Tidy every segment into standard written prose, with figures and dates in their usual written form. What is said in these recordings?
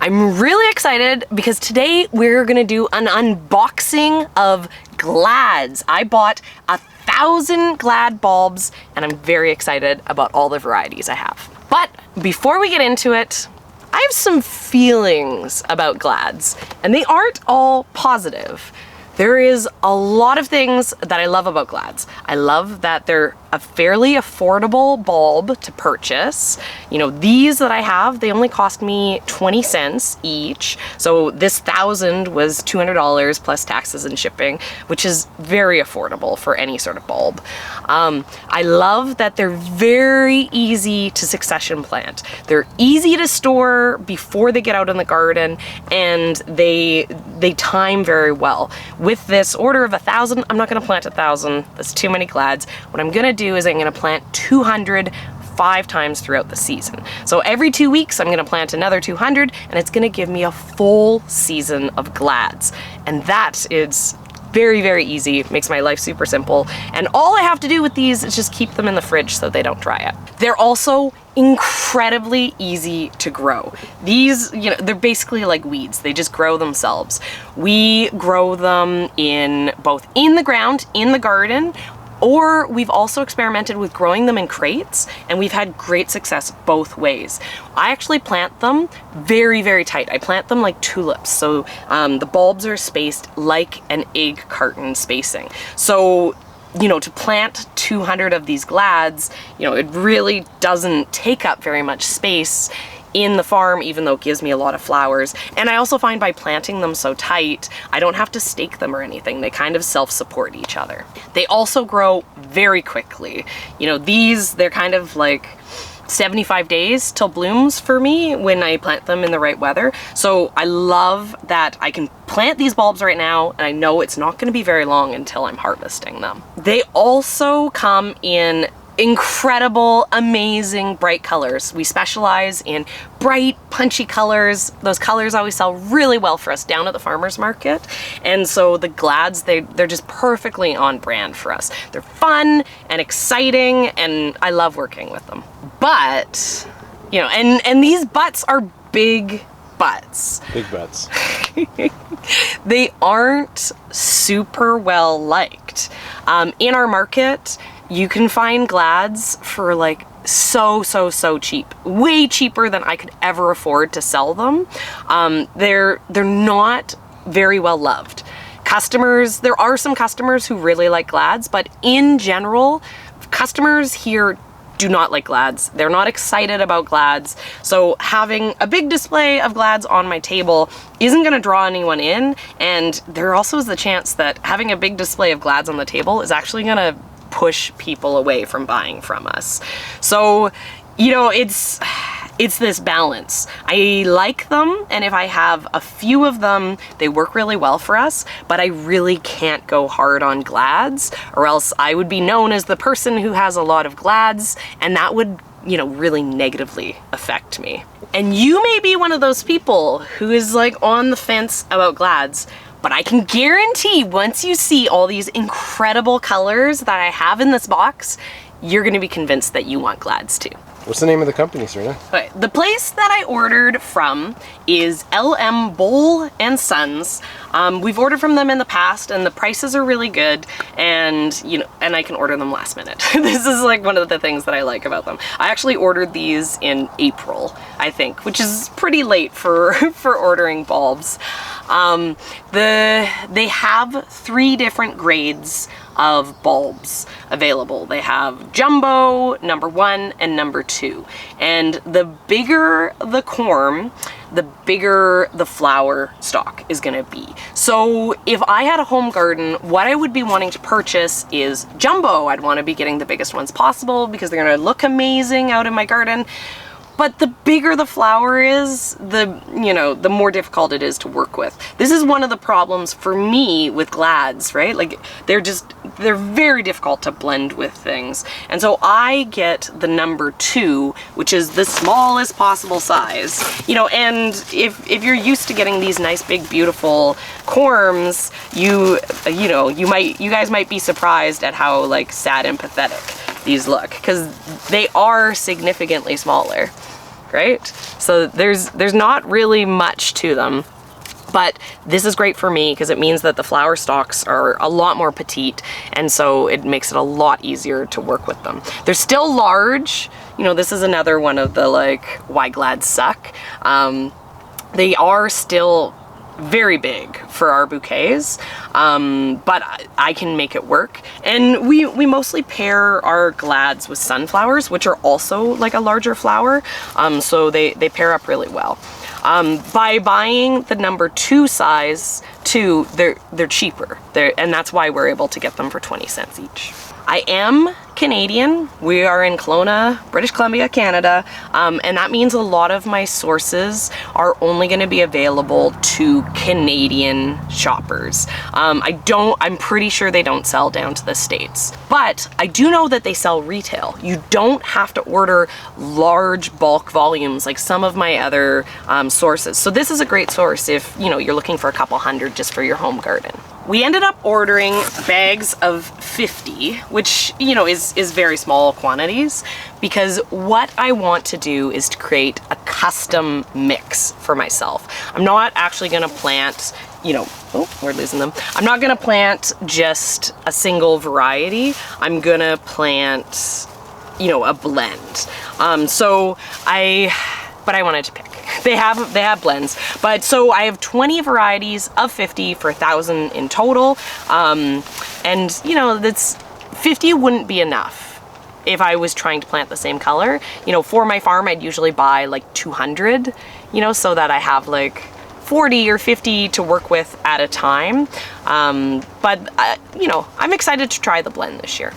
I'm really excited because today we're gonna do an unboxing of Glads. I bought 1,000 Glad bulbs and I'm very excited about all the varieties I have. But before we get into it, I have some feelings about Glads and they aren't all positive. There is a lot of things that I love about Glads. I love that they're a fairly affordable bulb to purchase. You know, these that I have, they only cost me 20 cents each. So this 1,000 was $200 plus taxes and shipping, which is very affordable for any sort of bulb. I love that they're very easy to succession plant. They're easy to store before they get out in the garden, and they time very well. With this order of 1,000, I'm not gonna plant 1,000. That's too many Glads. What I'm gonna do is I'm gonna plant 200 5 times throughout the season. So every 2 weeks, I'm gonna plant another 200, and it's gonna give me a full season of Glads. And that is very, very easy, makes my life super simple. And all I have to do with these is just keep them in the fridge so they don't dry up. They're also incredibly easy to grow. These, you know, they're basically like weeds. They just grow themselves. We grow them in both in the ground, in the garden, or we've also experimented with growing them in crates, and we've had great success both ways. I actually plant them very, very tight. I plant them like tulips, so the bulbs are spaced like an egg carton spacing. So, you know, to plant 200 of these Glads, you know, it really doesn't take up very much space in the farm, even though it gives me a lot of flowers. And I also find by planting them so tight, I don't have to stake them or anything. They kind of self-support each other. They also grow very quickly. You know, these, they're kind of like 75 days till blooms for me when I plant them in the right weather. So I love that I can plant these bulbs right now and I know it's not going to be very long until I'm harvesting them. They also come in incredible, amazing, bright colors. We specialize in bright, punchy colors. Those colors always sell really well for us down at the farmer's market. And so the Glads, they're just perfectly on brand for us. They're fun and exciting, and I love working with them. But, you know, and these butts are big butts. Big butts. They aren't super well liked. In our market, you can find Glads for like so cheap, way cheaper than I could ever afford to sell them. They're not very well loved. Customers, there are some customers who really like Glads, but in general, customers here do not like Glads. They're not excited about Glads. So having a big display of Glads on my table isn't gonna draw anyone in. And there also is the chance that having a big display of Glads on the table is actually gonna push people away from buying from us. So, you know, it's this balance. I like them, and if I have a few of them, they work really well for us, but I really can't go hard on Glads, or else I would be known as the person who has a lot of Glads, and that would, you know, really negatively affect me. And you may be one of those people who is like on the fence about Glads, but I can guarantee once you see all these incredible colors that I have in this box, you're gonna be convinced that you want Glads too. What's the name of the company, Serina? Okay, the place that I ordered from is LM Bolle and Sons. We've ordered from them in the past, and the prices are really good, and you know, and I can order them last minute. This is like one of the things that I like about them. I actually ordered these in April, I think, which is pretty late for for ordering bulbs. They have 3 different grades of bulbs available. They have jumbo, number 1, and number 2. And the bigger the corm, the bigger the flower stalk is gonna be. So if I had a home garden, what I would be wanting to purchase is jumbo. I'd want to be getting the biggest ones possible because they're gonna look amazing out in my garden. But the bigger the flower is, the more difficult it is to work with. This is one of the problems for me with Glads, right? Like they're very difficult to blend with things. And so I get the number 2, which is the smallest possible size. You know, and if you're used to getting these nice big beautiful corms, you guys might be surprised at how like sad and pathetic these look, because they are significantly smaller. right? So there's not really much to them. But this is great for me because it means that the flower stalks are a lot more petite, and so it makes it a lot easier to work with them. They're still large. You know, this is another one of the like, why glads suck. They are still very big for our bouquets, but I can make it work. And we mostly pair our glads with sunflowers, which are also like a larger flower, so they pair up really well. By buying the number 2 size too, they're cheaper. And that's why we're able to get them for 20 cents each. I am Canadian. We are in Kelowna, British Columbia, Canada, and that means a lot of my sources are only going to be available to Canadian shoppers. I'm pretty sure they don't sell down to the States, but I do know that they sell retail. You don't have to order large bulk volumes like some of my other sources. So this is a great source if, you know, you're looking for a couple hundred just for your home garden. We ended up ordering bags of 50, which, you know, is very small quantities, because what I want to do is to create a custom mix for myself. I'm not actually gonna plant, you know, oh, we're losing them. I'm not gonna plant just a single variety. I'm gonna plant, you know, a blend. But I wanted to pick. They have blends, but so I have 20 varieties of 50 for 1,000 in total, and you know, that's 50 wouldn't be enough if I was trying to plant the same color. You know, for my farm, I'd usually buy like 200, you know, so that I have like 40 or 50 to work with at a time. You know, I'm excited to try the blend this year.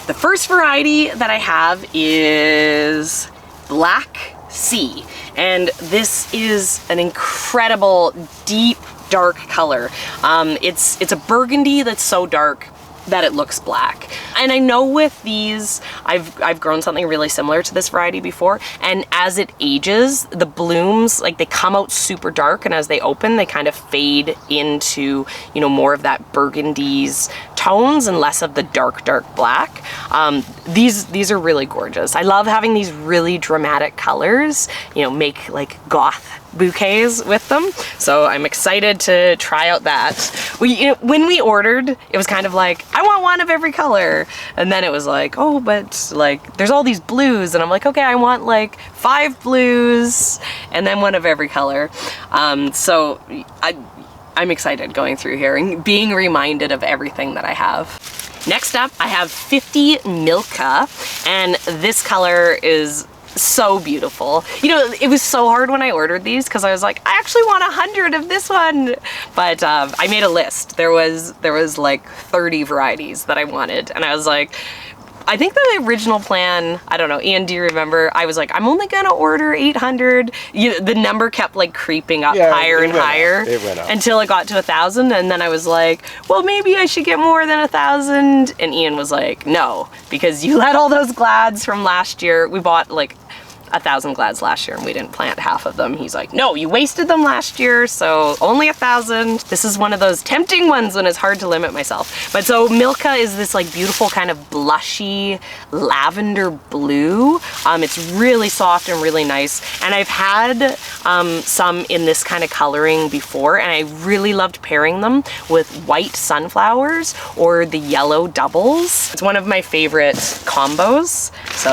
The first variety that I have is Black Sea, and this is an incredible deep dark color. It's a burgundy that's so dark that it looks black. And I know with these, I've grown something really similar to this variety before, and as it ages, the blooms, like, they come out super dark, and as they open, they kind of fade into, you know, more of that burgundy's tones and less of the dark black. These are really gorgeous. I love having these really dramatic colors, you know, make like goth bouquets with them. So I'm excited to try out that. When we ordered, it was kind of like, I want one of every color. And then it was like, oh, but like, there's all these blues. And I'm like, okay, I want like 5 blues and then one of every color. So I'm excited going through here and being reminded of everything that I have. Next up, I have 50 Milka, and this color is so beautiful. You know, it was so hard when I ordered these because I was like, I actually want 100 of this one. But I made a list. There was like 30 varieties that I wanted, and I was like, I think the original plan, I don't know, Ian, do you remember? I was like, I'm only gonna order 800. The number kept like creeping up higher and higher. It went up until it got to 1,000, and then I was like, well, maybe I should get more than 1,000. And Ian was like, no, because you let all those glads from last year. We bought like 1,000 glads last year and we didn't plant half of them. He's like, no, you wasted them last year, so only 1,000. This is one of those tempting ones when it's hard to limit myself. But so Milka is this like beautiful kind of blushy lavender blue. It's really soft and really nice. And I've had some in this kind of coloring before, and I really loved pairing them with white sunflowers or the yellow doubles. It's one of my favorite combos. So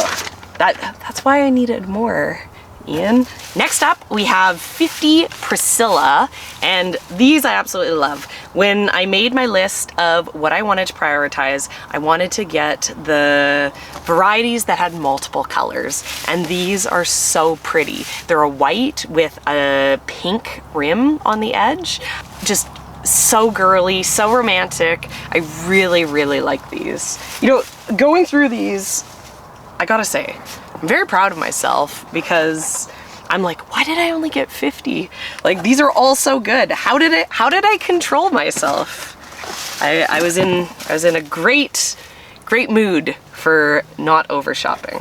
that's why I needed more, Ian. Next up, we have 50 Priscilla, and these I absolutely love. When I made my list of what I wanted to prioritize, I wanted to get the varieties that had multiple colors, and these are so pretty. They're a white with a pink rim on the edge. Just so girly, so romantic. I really, really like these. You know, going through these, I gotta say, I'm very proud of myself because I'm like, why did I only get 50? Like, these are all so good. How did I control myself? I was in a great mood for not over shopping.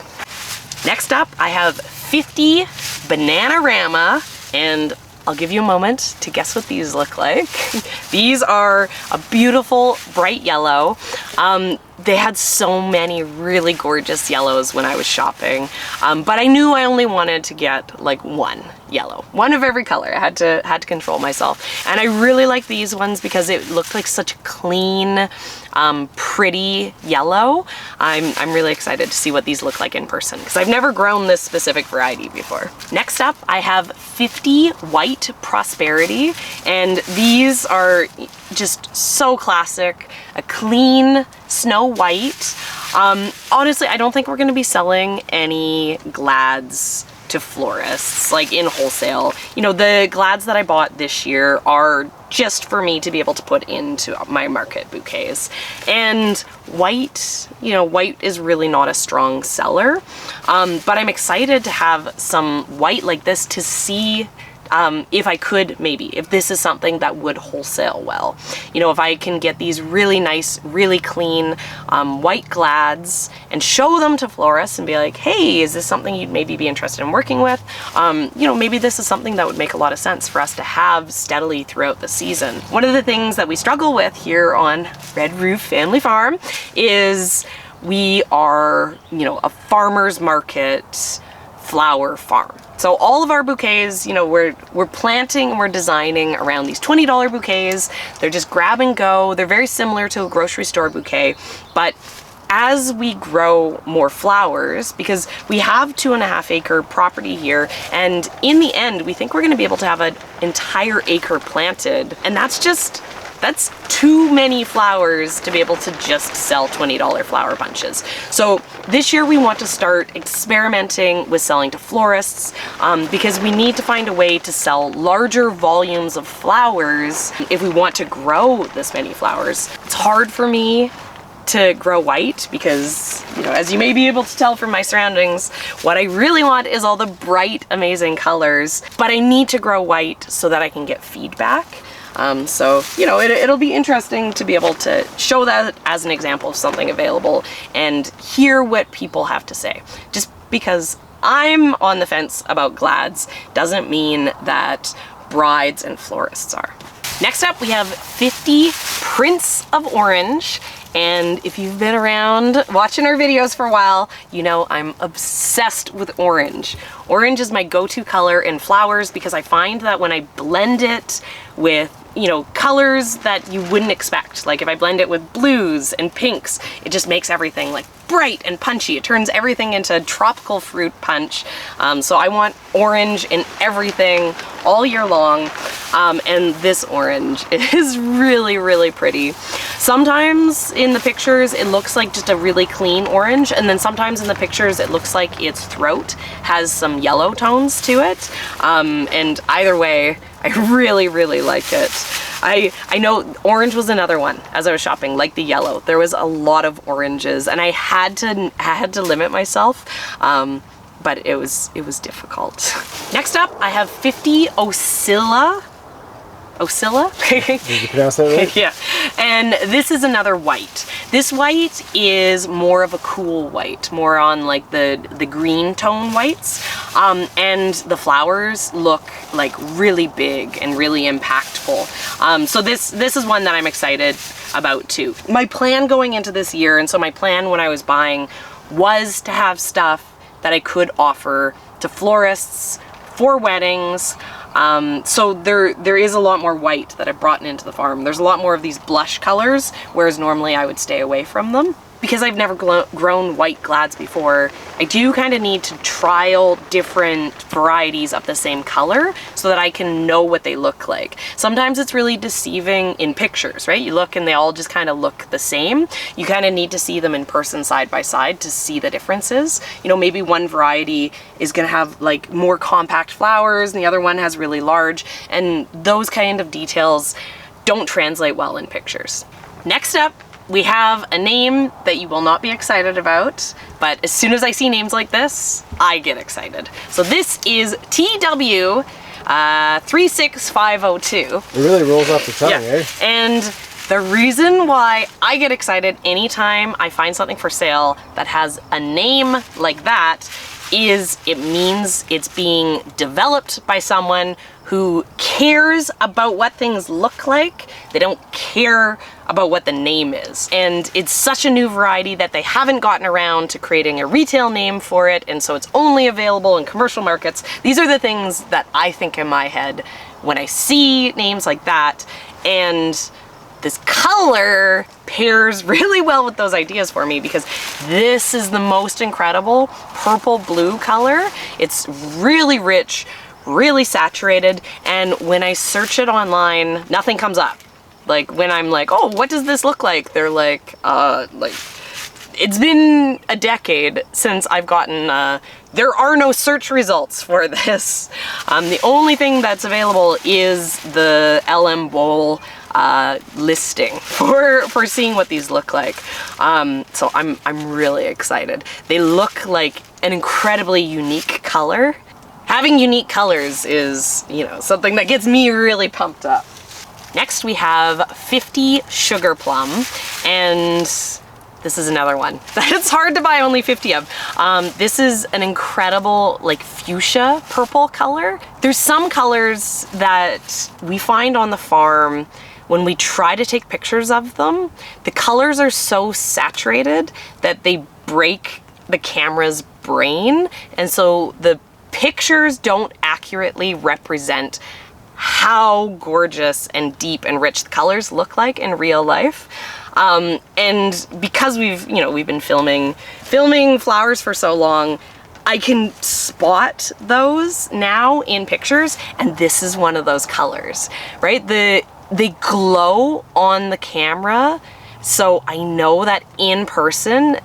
Next up, I have 50 Bananarama, and I'll give you a moment to guess what these look like. These are a beautiful bright yellow. They had so many really gorgeous yellows when I was shopping, but I knew I only wanted to get like one yellow, one of every color. I had to control myself, and I really like these ones because it looked like such a clean, pretty yellow. I'm really excited to see what these look like in person because I've never grown this specific variety before. Next up, I have 50 White Prosperity, and these are just so classic, a clean snow white. Honestly, I don't think we're gonna be selling any Glads to florists, like in wholesale. You know, the Glads that I bought this year are just for me to be able to put into my market bouquets. And white, you know, white is really not a strong seller, but I'm excited to have some white like this to see if I could, maybe, if this is something that would wholesale well. You know, if I can get these really nice, really clean white Glads and show them to florists and be like, hey, is this something you'd maybe be interested in working with? You know, maybe this is something that would make a lot of sense for us to have steadily throughout the season. One of the things that we struggle with here on Red Roof Family Farm is we are, you know, a farmer's market flower farm. So all of our bouquets, you know, we're planting and we're designing around these $20 bouquets. They're just grab and go. They're very similar to a grocery store bouquet, but as we grow more flowers, because we have 2.5 acre property here, and in the end, we think we're gonna be able to have an entire acre planted, and that's too many flowers to be able to just sell $20 flower bunches. So this year we want to start experimenting with selling to florists because we need to find a way to sell larger volumes of flowers if we want to grow this many flowers. It's hard for me to grow white because, you know, as you may be able to tell from my surroundings, what I really want is all the bright, amazing colors, but I need to grow white so that I can get feedback. So, you know, it'll be interesting to be able to show that as an example of something available and hear what people have to say. Just because I'm on the fence about Glads doesn't mean that brides and florists are. Next up, we have 50 Prince of Orange. And if you've been around watching our videos for a while, you know I'm obsessed with orange. Orange is my go-to color in flowers because I find that when I blend it with, you know, colors that you wouldn't expect, like if I blend it with blues and pinks, it just makes everything like bright and punchy. It turns everything into tropical fruit punch. So I want orange in everything all year long. And this orange is really, really pretty. Sometimes in the pictures it looks like just a really clean orange, and then sometimes in the pictures it looks like its throat has some yellow tones to it. And either way, I really, really like it. I know orange was another one as I was shopping, like the yellow. There was a lot of oranges, and I had to limit myself, but it was difficult. Next up, I have 50 Oscilla. Did you pronounce that right? Yeah, and this is another white. This white is more of a cool white, more on like the green tone whites, and the flowers look like really big and really impactful. So this is one that I'm excited about too. My plan going into this year, and so my plan when I was buying, was to have stuff that I could offer to florists for weddings. So there is a lot more white that I've brought into the farm. There's a lot more of these blush colors, whereas normally I would stay away from them. Because I've never grown white Glads before, I do kind of need to trial different varieties of the same color so that I can know what they look like. Sometimes it's really deceiving in pictures, right? You look and they all just kind of look the same. You kind of need to see them in person side by side to see the differences. You know, maybe one variety is gonna have like more compact flowers and the other one has really large, and those kind of details don't translate well in pictures. Next up, we have a name that you will not be excited about, but as soon as I see names like this, I get excited. So this is TW 36502. It really rolls off the tongue, eh? And the reason why I get excited anytime I find something for sale that has a name like that is it means it's being developed by someone who cares about what things look like. They don't care about what the name is. And it's such a new variety that they haven't gotten around to creating a retail name for it, and so it's only available in commercial markets. These are the things that I think in my head when I see names like that, and this color pairs really well with those ideas for me because this is the most incredible purple-blue color. It's really rich, really saturated, and when I search it online, nothing comes up. Like when I'm like, oh, what does this look like? They're like, it's been a decade since I've gotten, there are no search results for this. The only thing that's available is the LM Bolle listing for seeing what these look like. So I'm really excited. They look like an incredibly unique color. Having unique colors is, you know, something that gets me really pumped up. Next we have 50 Sugar Plum, and this is another one that it's hard to buy only 50 of. This is an incredible like fuchsia purple color. There's some colors that we find on the farm when we try to take pictures of them, the colors are so saturated that they break the camera's brain, and so the pictures don't accurately represent how gorgeous and deep and rich the colors look like in real life. And because we've been filming flowers for so long, I can spot those now in pictures, and this is one of those colors, right? They glow on the camera, so I know that in person,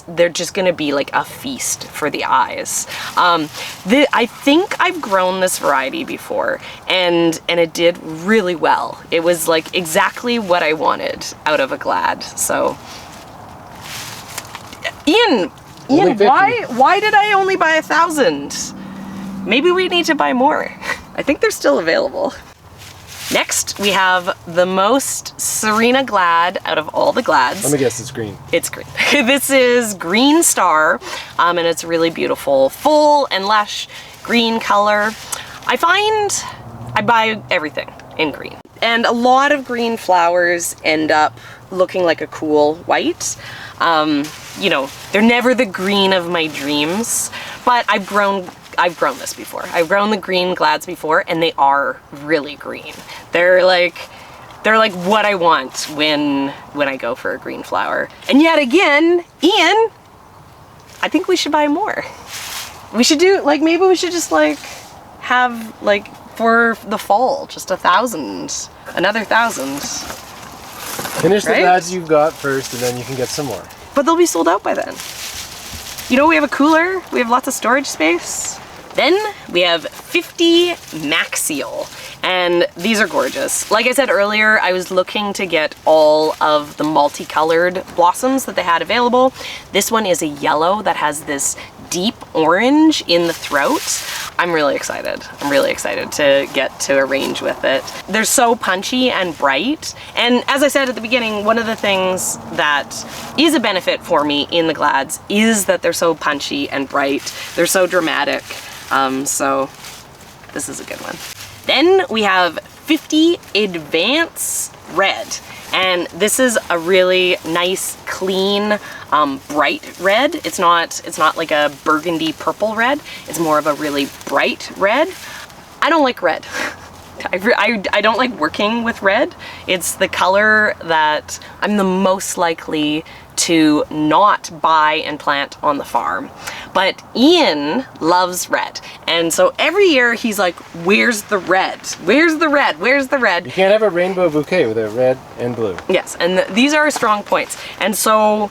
they're just gonna be like a feast for the eyes. I think I've grown this variety before, and it did really well. It was like exactly what I wanted out of a Glad. So, Ian, why did I only buy 1,000? Maybe we need to buy more. I think they're still available. Next, we have the most Serina Glad out of all the Glads. Let me guess, it's green. It's green. This is Green Star, and it's really beautiful, full and lush green color. I find I buy everything in green. And a lot of green flowers end up looking like a cool white. You know, they're never the green of my dreams, but I've grown this before. I've grown the green Glads before, and they are really green. They're like what I want when I go for a green flower. And yet again, Ian, I think we should buy more. We should do, like, maybe we should just like have like for the fall, just 1,000, another 1,000. Finish the Glads you've got first, and then you can get some more. But they'll be sold out by then. You know, we have a cooler, we have lots of storage space. Then we have 50 Maxial, and these are gorgeous. Like I said earlier, I was looking to get all of the multicolored blossoms that they had available. This one is a yellow that has this deep orange in the throat. I'm really excited. I'm really excited to get to arrange with it. They're so punchy and bright. And as I said at the beginning, one of the things that is a benefit for me in the Glads is that they're so punchy and bright. They're so dramatic. So this is a good one. Then we have 50 Advance Red. And this is a really nice, clean, bright red. It's not like a burgundy purple red. It's more of a really bright red. I don't like red. I don't like working with red. It's the color that I'm the most likely to not buy and plant on the farm. But Ian loves red. And so every year he's like, where's the red? Where's the red? Where's the red? You can't have a rainbow bouquet with a red and blue. Yes, and these are strong points. And so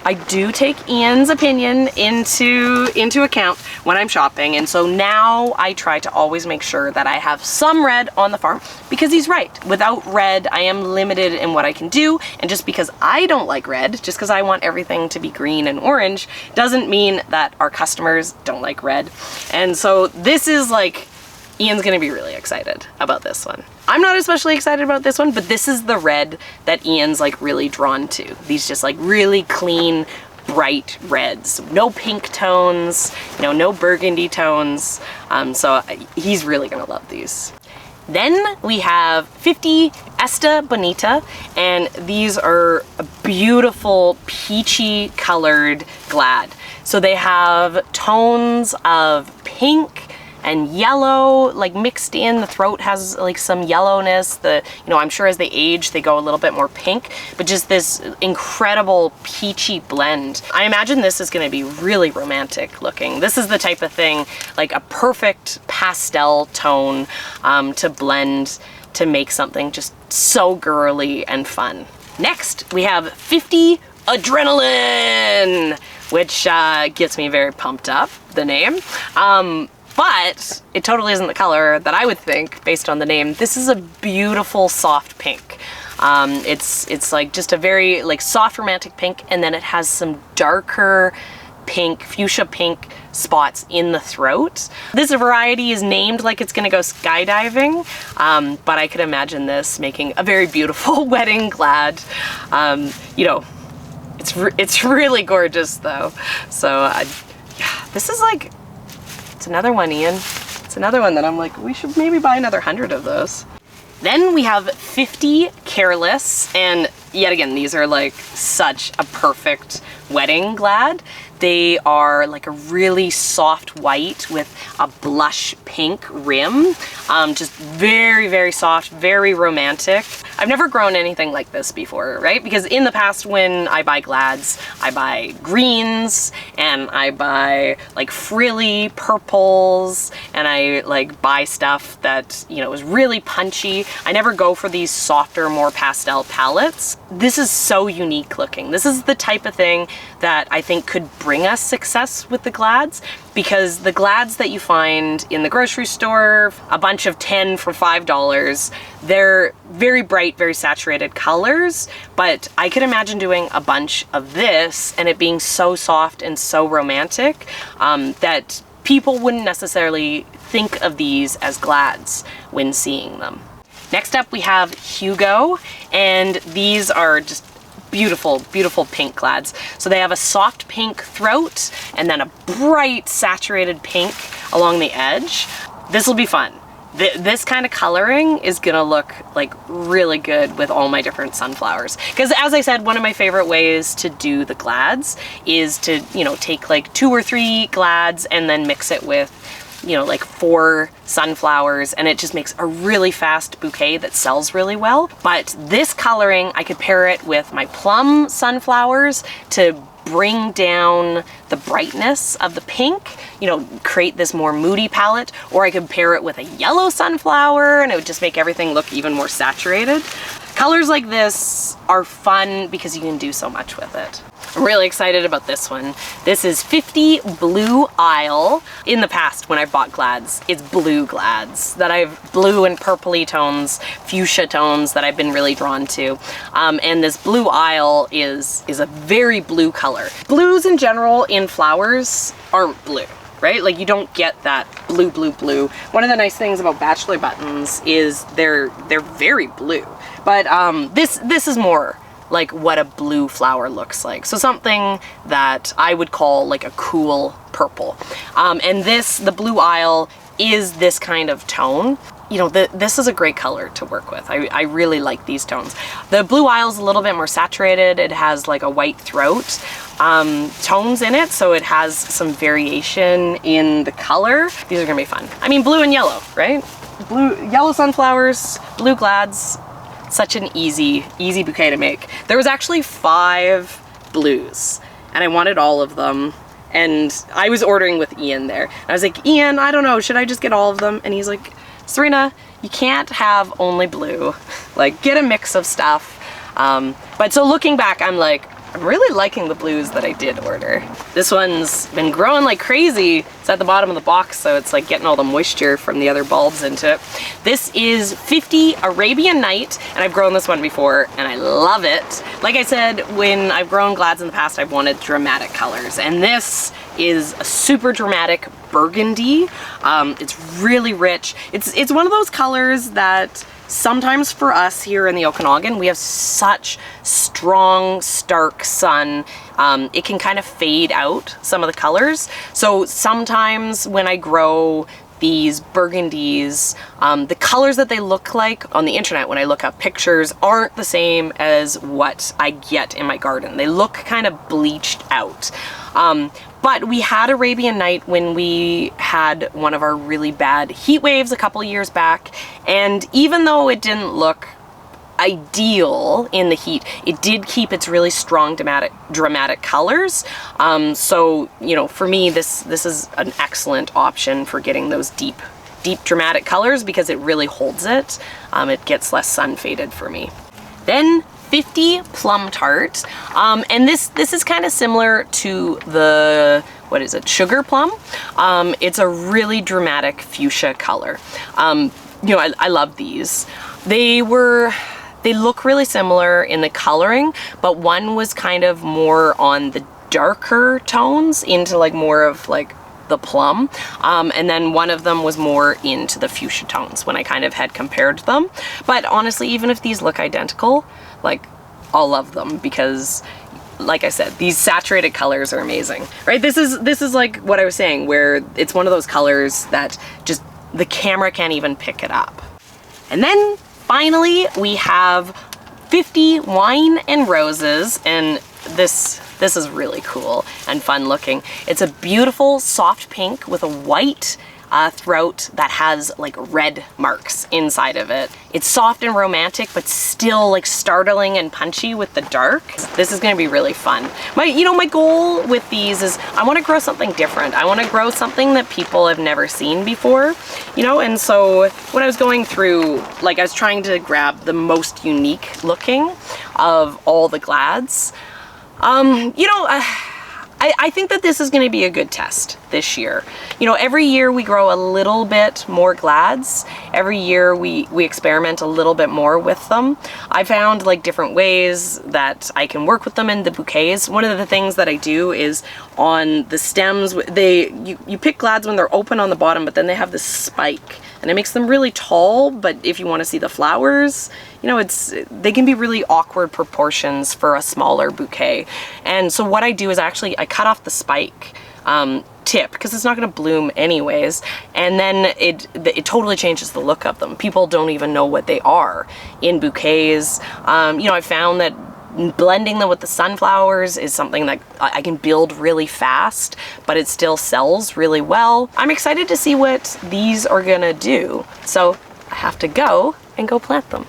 I do take Ian's opinion into account when I'm shopping, and so now I try to always make sure that I have some red on the farm, because he's right. Without red, I am limited in what I can do, and just because I don't like red, just because I want everything to be green and orange, doesn't mean that our customers don't like red. And so this is like, Ian's gonna be really excited about this one. I'm not especially excited about this one, but this is the red that Ian's like really drawn to. These just like really clean, bright reds. No pink tones, you know, no burgundy tones. So he's really gonna love these. Then we have 50 Esta Bonita, and these are a beautiful peachy colored glad. So they have tones of pink and yellow, like mixed in. The throat has like some yellowness. I'm sure as they age, they go a little bit more pink, but just this incredible peachy blend. I imagine this is gonna be really romantic looking. This is the type of thing, like a perfect pastel tone to blend to make something just so girly and fun. Next, we have 50 Adrenaline, which gets me very pumped up, the name. But it totally isn't the color that I would think based on the name. This is a beautiful soft pink. It's like just a very like soft romantic pink, and then it has some darker pink, fuchsia pink spots in the throat. This variety is named like it's gonna go skydiving, but I could imagine this making a very beautiful wedding glad. You know, it's really gorgeous though. So yeah, this is like, it's another one, Ian. It's another one that I'm like, we should maybe buy another 100 of those. Then we have 50 Careless, and yet again, these are like such a perfect wedding glad. They are like a really soft white with a blush pink rim. Just very, very soft, very romantic. I've never grown anything like this before, right? Because in the past when I buy glads, I buy greens and I buy like frilly purples, and I like buy stuff that, you know, is really punchy. I never go for these softer, more pastel palettes. This is so unique looking. This is the type of thing that I think could bring us success with the glads, because the glads that you find in the grocery store, a bunch of 10 for $5, they're very bright, very saturated colors, but I could imagine doing a bunch of this and it being so soft and so romantic that people wouldn't necessarily think of these as glads when seeing them. Next up we have Hugo, and these are just beautiful, beautiful pink glads. So they have a soft pink throat and then a bright saturated pink along the edge. This will be fun. This kind of coloring is gonna look like really good with all my different sunflowers. Because as I said, one of my favorite ways to do the glads is to, you know, take like 2 or 3 glads and then mix it with, you know, like 4 sunflowers, and it just makes a really fast bouquet that sells really well. But this coloring, I could pair it with my plum sunflowers to bring down the brightness of the pink, you know, create this more moody palette, or I could pair it with a yellow sunflower and it would just make everything look even more saturated. Colors like this are fun because you can do so much with it. I'm really excited about this one. This is 50 Blue Isle. In the past, when I've bought glads, it's blue glads that I've, blue and purpley tones, fuchsia tones that I've been really drawn to. And this Blue Isle is a very blue color. Blues in general in flowers aren't blue, right? Like you don't get that blue, blue, blue. One of the nice things about bachelor buttons is they're very blue. But this is more like what a blue flower looks like. So something that I would call like a cool purple. And the Blue Isle is this kind of tone. You know, this is a great color to work with. I really like these tones. The Blue Isle is a little bit more saturated. It has like a white throat tones in it, so it has some variation in the color. These are gonna be fun. I mean, blue and yellow, right? Yellow sunflowers, blue glads. Such an easy bouquet to make. There was actually 5 blues and I wanted all of them, and I was ordering with Ian there. And I was like, Ian, I don't know, should I just get all of them? And he's like, Serina, you can't have only blue. Like, get a mix of stuff. But so looking back, I'm like, I'm really liking the blues that I did order. This one's been growing like crazy. It's at the bottom of the box, so it's like getting all the moisture from the other bulbs into it. This is 50 Arabian Night, and I've grown this one before, and I love it. Like I said, when I've grown glads in the past, I've wanted dramatic colors, and this is a super dramatic burgundy. It's really rich. It's one of those colors that sometimes for us here in the Okanagan, we have such strong, stark sun. It can kind of fade out some of the colors. So sometimes when I grow these burgundies, the colors that they look like on the internet when I look up pictures aren't the same as what I get in my garden. They look kind of bleached out. But we had Arabian Night when we had one of our really bad heat waves a couple years back, and even though it didn't look ideal in the heat, it did keep its really strong dramatic colors. So, you know, for me, this is an excellent option for getting those deep dramatic colors because it really holds it. It gets less sun faded for me. Then 50 Plum Tart, and this is kind of similar to the, what is it, Sugar Plum. It's a really dramatic fuchsia color. You know, I love these. They look really similar in the coloring, but one was kind of more on the darker tones into like more of like the plum, and then one of them was more into the fuchsia tones when I kind of had compared them. But honestly, even if these look identical, like, I'll love them because, like I said, these saturated colors are amazing, right? This is like what I was saying, where it's one of those colors that just the camera can't even pick it up. And then finally we have 50 Wine and Roses, and this is really cool and fun looking. It's a beautiful soft pink with a white throat that has like red marks inside of it. It's soft and romantic, but still like startling and punchy with the dark. This is gonna be really fun. My goal with these is I wanna grow something different. I wanna grow something that people have never seen before, you know? And so when I was going through, like I was trying to grab the most unique looking of all the glads. You know, I think that this is going to be a good test this year. You know, every year we grow a little bit more glads. Every year we experiment a little bit more with them. I found like different ways that I can work with them in the bouquets. One of the things that I do is on the stems, you pick glads when they're open on the bottom, but then they have this spike. And it makes them really tall, but if you want to see the flowers, you know, they can be really awkward proportions for a smaller bouquet. And so what I do is actually I cut off the spike tip because it's not going to bloom anyways, and then it totally changes the look of them. People don't even know what they are in bouquets. You know, I found that blending them with the sunflowers is something that I can build really fast, but it still sells really well. I'm excited to see what these are gonna do. So I have to go and go plant them.